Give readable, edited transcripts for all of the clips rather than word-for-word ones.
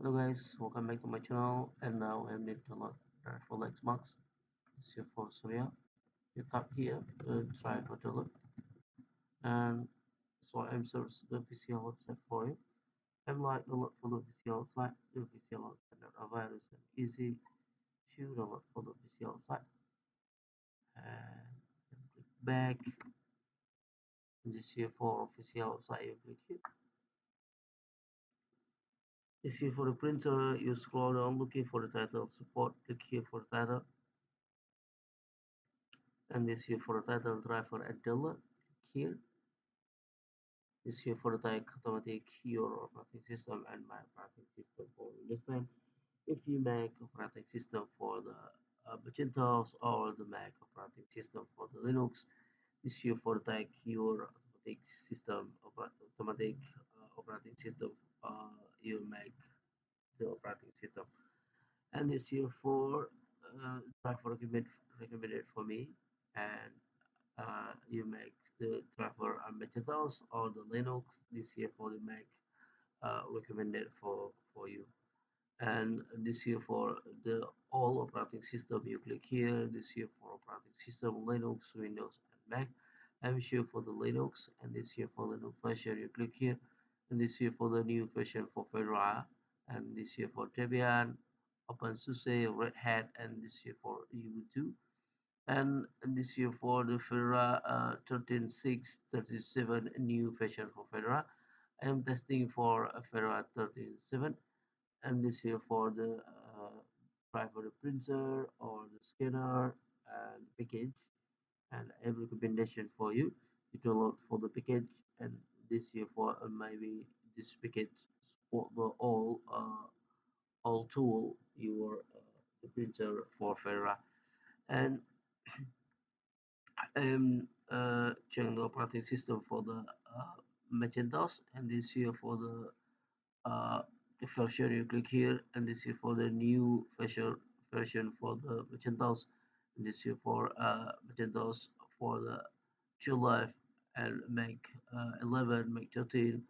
Hello guys, welcome back to my channel. And now I'm need to load for Lexmark. It's here for Surya. You tap here, try for download, and so I'm search the VCL website for you. I'm like download for the VCL website. The VCL website not a virus and easy to download for the VCL website. And click back. This here for official website. You click here. This here for the printer. You scroll down looking for the title support. Click here for the title. And this here for the title driver and download. Click here. This here for the automatic your operating system and my operating system for Windows 10. If you make operating system for the Macintosh or the Mac operating system for the Linux, this here for the your automatic system automatic operating system you make the operating system. And this here for driver recommended for me, and you make the driver Macintosh or the Linux. This here for the Mac recommended for you. And this here for the all operating system, you click here. This here for operating system Linux, Windows, and Mac. I'm sure for the Linux, and this here for Linux version, you click here. And this here for the new version for Fedora, and this here for Debian, OpenSUSE, Red Hat, and this here for Ubuntu. And this year for the Fedora 13.6.37 new version for Fedora. I am testing for a Fedora 13.7, and this here for the try for the printer or the scanner and package, and I have recommendation for you. You download for the package, and this here for maybe this package support the all tool your the printer for Fedora. And I'm checking the operating system for the Macintosh, and this here for the version. You click here, and this here for the new version for the Macintosh, and this here for Macintosh for the July and Mac 11, Mac 13,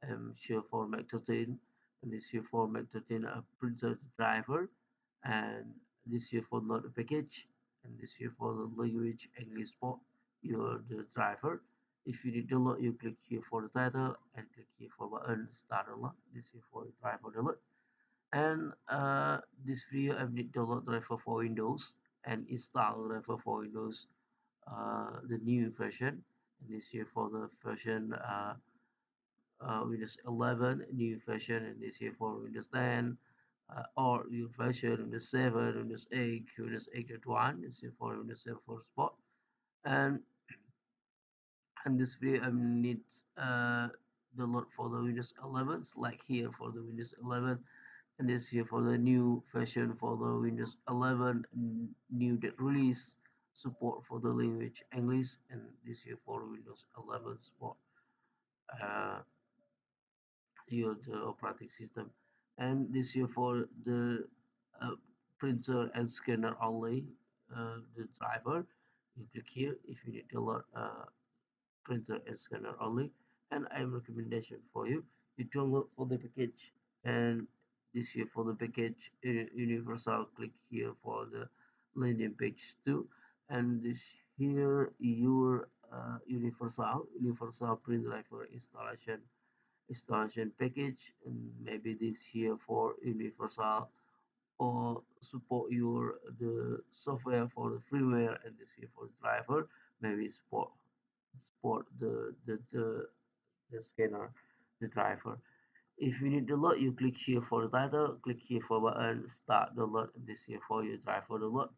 and here for Mac 13, and this here for Mac 13 printer driver, and this here for not a package, and this here for the language English spot your the driver. If you need to download, you click here for the title and click here for button start download. This here for the driver download. And this video I need download driver for Windows and install driver for Windows the new version. And this here for the version Windows 11 new version, and this here for Windows 10 or new version Windows 7, Windows 8, Windows 8.1. This here for Windows 7 for support. And this video I need download for the Windows 11, like here for the Windows 11, and this here for the new version for the Windows 11 new that release support for the language English, and this here for Windows 11 support uh, your the operating system. And this here for the uh, printer and scanner only the driver. You click here if you need to load printer and scanner only, and I am recommendation for you. You download for the package, and this here for the package universal. Click here for the landing page 2, and this here your universal print driver installation package, and maybe this here for universal or support your the software for the firmware, and this here for the driver maybe support the scanner the driver. If you need the load, you click here for the title, click here for button start the load. This here for your driver the load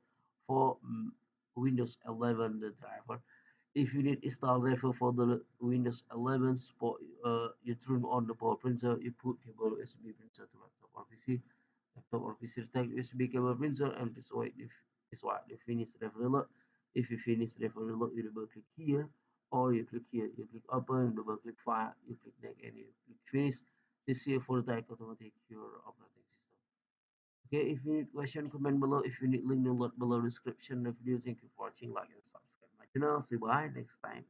for Windows 11 the driver. If you need install driver for the Windows 11 support, you turn on the power printer, you put cable USB printer to laptop or PC. Laptop or PC detect USB cable printer, and please wait if what you finish the load. If you finish the load, you double click here, or you click here, you click open, double click file, you click next, and you click finish. This here for the type automatic your operating system. Okay, if you need question, comment below. If you need link, download below description of the video. Thank you for watching, like and subscribe my channel. See you bye next time.